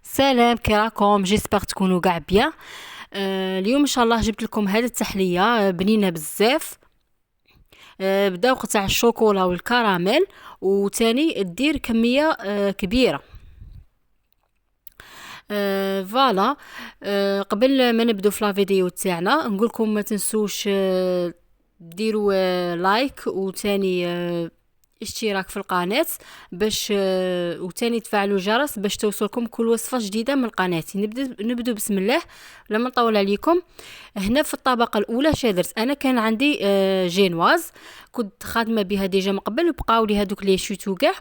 سلام، كي راكم؟ جيسبر تكونوا قاع بيان. اليوم ان شاء الله جبت لكم هذه التحليه بنينه بزاف. بذوق تاع الشوكولا والكراميل، وتاني دير كميه كبيره. فوالا. قبل ما نبدو في لا فيديو تاعنا نقول لكم ما تنسوش ديروا لايك، وتاني اشتراك في القناة باش وتاني تفعلوا الجرس باش توصلكم كل وصفة جديدة من قناتي. نبدو بسم الله. لما نطول عليكم، هنا في الطبقة الأولى شادرت أنا كان عندي جينواز كنت خادمة بها ديجا من قبل، وبقاو لي هادوك لي شوتو كاع.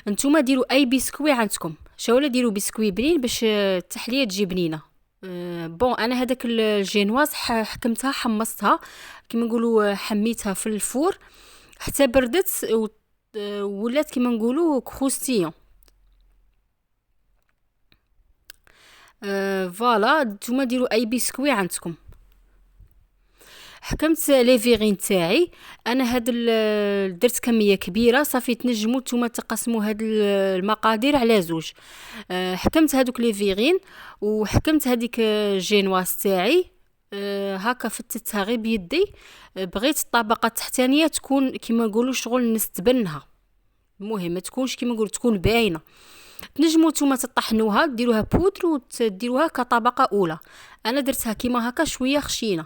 نتوما ديروا أي بسكوي عندكم، شاولا ديروا بسكوي بنين باش التحلية تجي بنينة. بون انا هذاك الجينواز حكمتها حمصتها كيما نقولوا، حميتها في الفور حتى بردت ولات كيما نقولوا كروستيون. فوالا، نتوما ديروا اي بسكوي عندكم. حكمت لي فيغين تاعي انا درت كميه كبيره صافي. تنجموا نتوما تقسموا هاد المقادير على زوج. حكمت هادوك لي فيغين وحكمت هذيك جينواز تاعي. هكا فتتها غير بيدي. بغيت الطبقه التحتانيه تكون كيما نقولوا شغل نستبنها. المهم ما تكونش كيما نقول تكون باينه. تنجموا نتوما تطحنوها ديروها بودر وتديروها كطبقه اولى. انا درتها كيما هكا شويه خشينه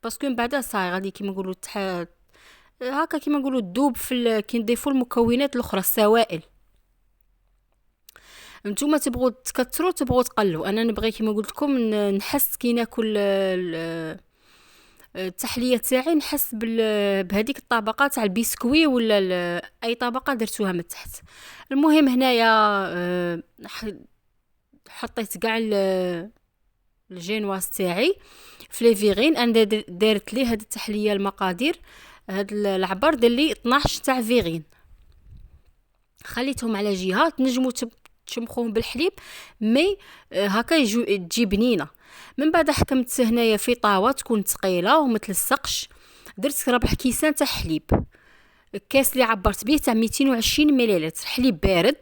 باسكو من بعد صاي غادي كيما نقولوا هكا كيما نقولوا تذوب كي نضيفوا المكونات الاخرى السوائل. نتوما تبغوا تكثروا تبغوا تقلوا. انا نبغي كيما قلت لكم نحس كي ناكل التحليه تاعي نحس بهذيك الطبقه تاع البسكوي ولا اي طبقه درتوها من تحت. المهم هنايا حطيت كاع الجينواز تاعي في لي فيغين. انا دارت لي هاد التحليه المقادير. هاد العبار دار لي 12 تاع فيغين، خليتهم على جهه. تنجموا تشمخوهم بالحليب مي هكا تجي بنينه. من بعد حكمت هنايا في طاوه تكون ثقيله وما تلصقش. درت ربع كيسان تاع حليب. الكاس اللي عبرت به تاع 220 مليلتر حليب بارد.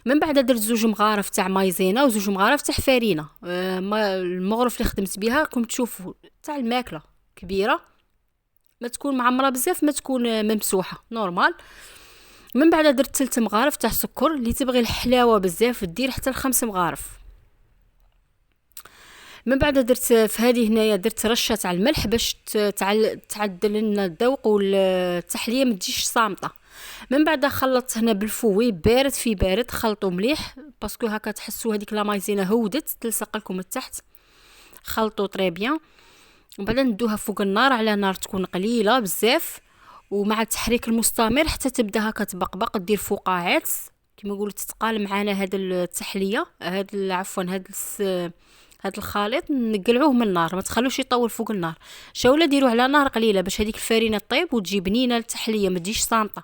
من بعد درت زوج مغارف تاع مايزينا وزوج مغارف تاع فرينه. المغرف اللي خدمت بها راكم تشوفوا تاع الماكله كبيره، ما تكون معمره بزاف ما تكون ممسوحه نورمال. من بعد درت 3 مغارف تاع سكر. اللي تبغي الحلاوه بزاف دير حتى ل5 مغارف. من بعد درت في هذه هنايا درت رشه تاع الملح باش تعدل لنا الذوق والتحليه ما تجيش صامته. من بعد خلطت هنا بالفوي بارد في بارد، خلطوا مليح باسكو هكا تحسوا هذيك لا مايزينا هودت تلصق لكم التحت. خلطوا طري بيان. ومن بعد ندوها فوق النار على نار تكون قليله بزاف، ومع التحريك المستمر حتى تبدا هكا تبقبق دير فقاعات كما نقولوا تتقال معنا. هاد التحليه عفوا هاد الخليط نقلعوه من النار، ما تخلوش يطول فوق النار. شاولا ديروه على نار قليله باش هذيك الفرينه طيب وتجي بنينه التحليه ما تجيش صامته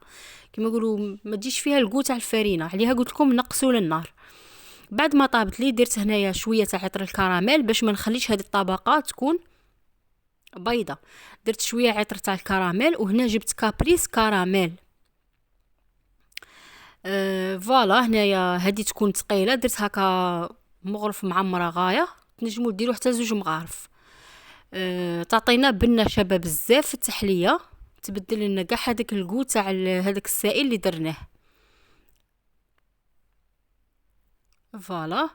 كما نقولوا، ما تجيش فيها الكو تاع الفرينه. عليها قلت لكم نقصوا للنار. بعد ما طابت لي درت هنايا شويه تاع عطر الكراميل باش ما نخليش هذه الطبقه تكون بيضه. درت شويه عطر تاع الكراميل، وهنا جبت كابريس كراميل. فوالا هنايا هذه تكون ثقيله. درت هكا مغرف معمره غايه. تنجموا ديروا حتى زوج مغارف. تعطينا بنه شابه بزاف في التحليه، تبدل لنا كاع هذاك الكو تاع هذاك السائل اللي درناه. فوالا.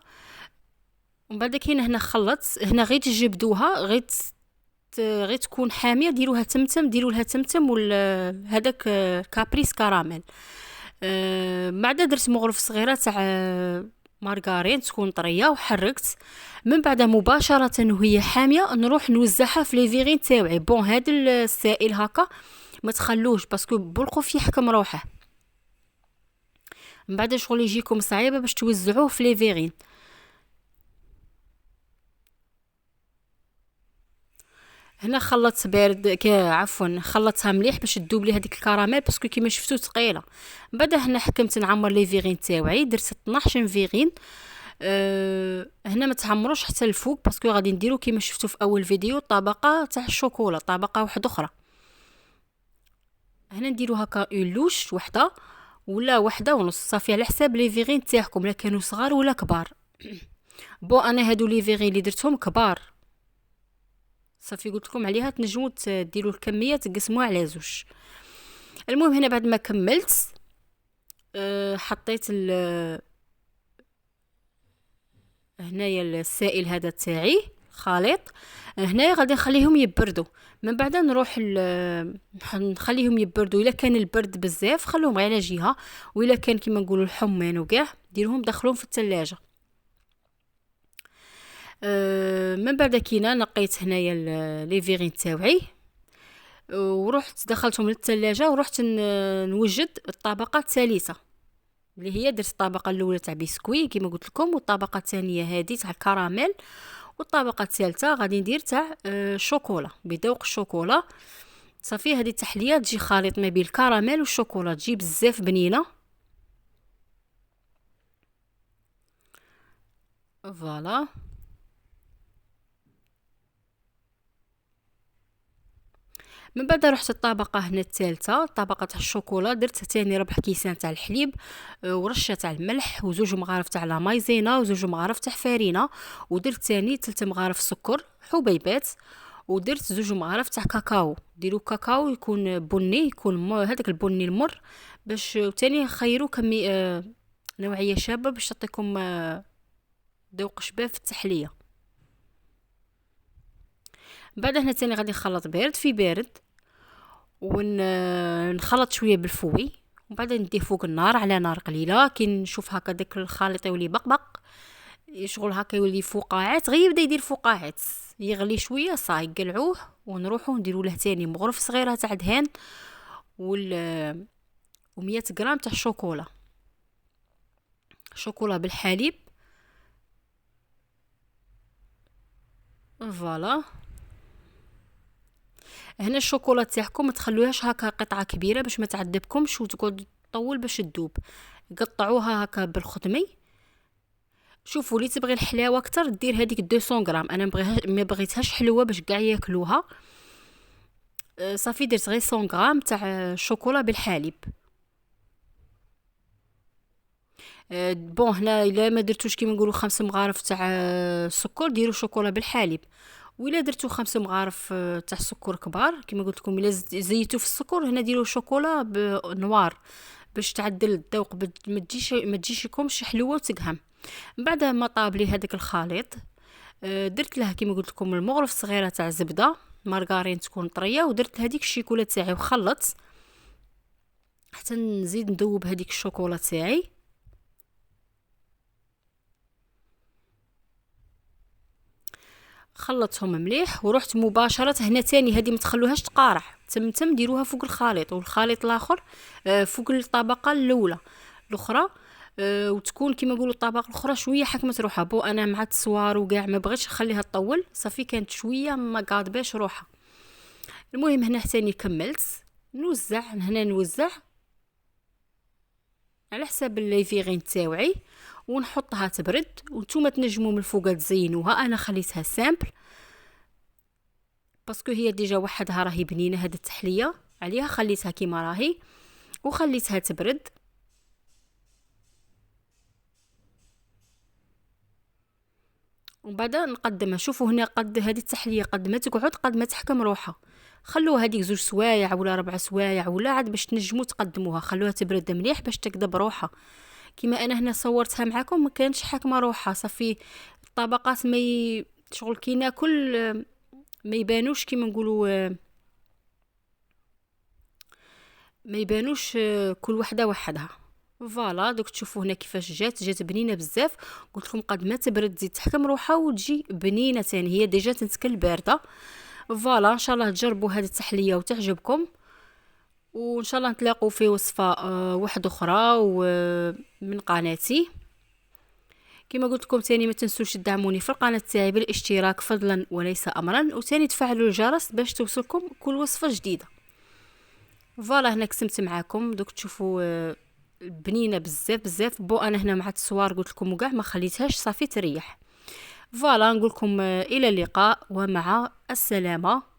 ومن بعد كاين هنا خلط هنا غير تجبدوها غير تكون حاميه ديروها تمتم، ديروا لها تمتم هذاك كابريس كراميل. بعد درت مغرف صغيره تاع مارغرين تكون طريه وحركت. من بعد مباشره وهي حاميه نروح نوزعها في لي فيغين تاوعي. بون هذا السائل هكا ما تخلوش باسكو بالخوف يحكم روحه. من بعد شغل يجيكم صعيبه باش توزعوه في لي فيغين. هنا خلطت بارد عفوا خلطتها مليح باش تذوب لي هذيك الكراميل باسكو كيما شفتوا ثقيله. بعد هنا حكمت نعمر لي فيغين تاوعي. درت 12 فيغين. هنا ما تعمروش حتى الفوق باسكو غادي نديرو كيما شفتوا في اول فيديو طبقه تاع الشوكولا، طبقه واحده اخرى. هنا نديرو هكا لوش وحده ولا وحده ونص صافي على حساب لي فيغين تاعكم، لا كانوا صغار ولا كبار. بون انا هادو لي فيغي اللي درتهم كبار، صافي قلت لكم عليها تنجموا ديروا الكميه تقسموها على زوج. المهم هنا بعد ما كملت حطيت هنايا السائل هذا تاعي خليط. هنايا غادي نخليهم يبردوا، من بعد نروح نخليهم يبردوا. الا كان البرد بزاف خلوهم غير على جهه، والا كان كيما نقولوا الحمان وكاع ديروهم دخلوهم في الثلاجه. من بعد كينا نقيت هنايا لي فيغين تاوعي ورحت دخلتهم للثلاجه، ورحت نوجد الطبقه الثالثه اللي هي درت الطبقه الاولى تاع بسكوي كما قلت لكم، والطبقه الثانيه هذه تاع الكراميل، والطبقه الثالثه غادي ندير تاع شوكولا بذوق الشوكولا. صافي هذه التحليه تجي خليط ما بين الكراميل والشوكولا، تجي بزاف بنينه. فوالا من بعد رحت الطبقه هنا الثالثه، طبقه تاع الشوكولا، درت ثاني ربع كيسان تاع الحليب ورشه تاع الملح وزوج مغارف تاع لا مايزينا وزوج مغارف تاع فرينه، ودرت ثاني 3 مغارف سكر حبيبات، ودرت زوج مغارف تاع كاكاو. ديروا كاكاو يكون بني، يكون هذاك البني المر، باش ثاني خيروا كمي نوعيه شابه باش تعطيكم ذوق شباب في التحليه. بعد هنا ثاني غادي نخلط بارد في بارد، ونخلط شويه بالفوي، ومن بعد نديه فوق النار على نار قليله. كي نشوف هكا داك الخليط يولي بقبق شغل هكا يولي فقاعات، غير يبدا يدير فقاعات، يغلي شويه صاي قلعوه ونروحو نديرو له ثاني مغرف صغيره تاع دهان و100 غرام تاع شوكولا بالحليب. فوالا هنا الشوكولا تاعكم ما تخلوهاش هكا قطعه كبيره باش ما تعذبكمش وتقعد تطول باش تذوب، قطعوها هكا بالخدمي. شوفوا لي تبغي الحلاوه اكثر دير هذيك 200 غرام، انا ما بغيتهاش حلوه باش كاع ياكلوها. صافي درت غير 100 غرام تاع شوكولا بالحليب. بون هنا الا ما درتوش كيما نقولوا 5 مغارف تاع السكر ديروا شوكولا بالحليب، وإلا درتو 5 مغارف تاع السكر كبار كيما قلت لكم، الا زيتو في السكر هنا ديروا شوكولا نوار باش تعدل الذوق، ما تجيش لكمش حلوه وتقهم. من بعد ما طاب لي هذاك الخليط درت له كيما قلت لكم المغرف صغيره تاع زبده مارغرين تكون طريه، ودرت هذيك الشيكولا تاعي وخلطت حتى نزيد ندوب هذيك الشوكولا تاعي. خلطتهم مليح ورحت مباشره هنا تاني هذه ما تخلوهاش تقارع، تم ديروها فوق الخليط، والخليط الاخر فوق الطبقه الاولى الاخرى، وتكون كيما نقولوا الطبقه الاخرى شويه حكمت روحها. بو انا مع التصوار وكاع ما بغيتش نخليها تطول، صافي كانت شويه ما قاضباش روحها. المهم هنا ثاني كملت نوزع هنا، نوزع على حساب اللي فيغين تاوعي ونحطها تبرد، وانتم تنجموا من الفوق تزينوها. انا خليتها سامبل باسكو هي ديجا وحدها راهي بنينه هذه التحليه عليها، خليتها كيما راهي وخليتها تبرد. ومن بعد نقدمها. شوفوا هنا قد هذه التحليه قد ما تقعد قد ما تحكم روحها، خلوها هذيك 2 سوايع ولا 4 سوايع ولا عاد باش تنجموا تقدموها، خلوها تبرد مليح باش تكذب روحها. كيما انا هنا صورتها معكم ما كانش حاكمه روحها، صافي الطبقات شغل كي ناكل ما يبانوش كيما نقولوا ما يبانوش كل وحده وحدها. فوالا دوك تشوفوا هنا كيفاش جات بنينه بزاف. قلت لكم قد ما تبرد تزيد تحكم روحها وتجي بنينه ثاني، هي ديجا تنتكل بارده. فوالا ان شاء الله تجربوا هذه التحليه وتعجبكم، وان شاء الله نتلاقوا في وصفه واحده اخرى ومن قناتي. كما قلت لكم تاني ما تنسوش تدعموني في القناه تاعي بالاشتراك فضلا وليس امرا، وتاني تفعلوا الجرس باش توصلكم كل وصفه جديده. فوالا هنا قسمت معاكم دوك تشوفوا بنينه بزاف. بو انا هنا مع التصوير قلت لكم وكاع ما خليتهاش صافي تريح. فوالا نقول لكم الى اللقاء ومع السلامه.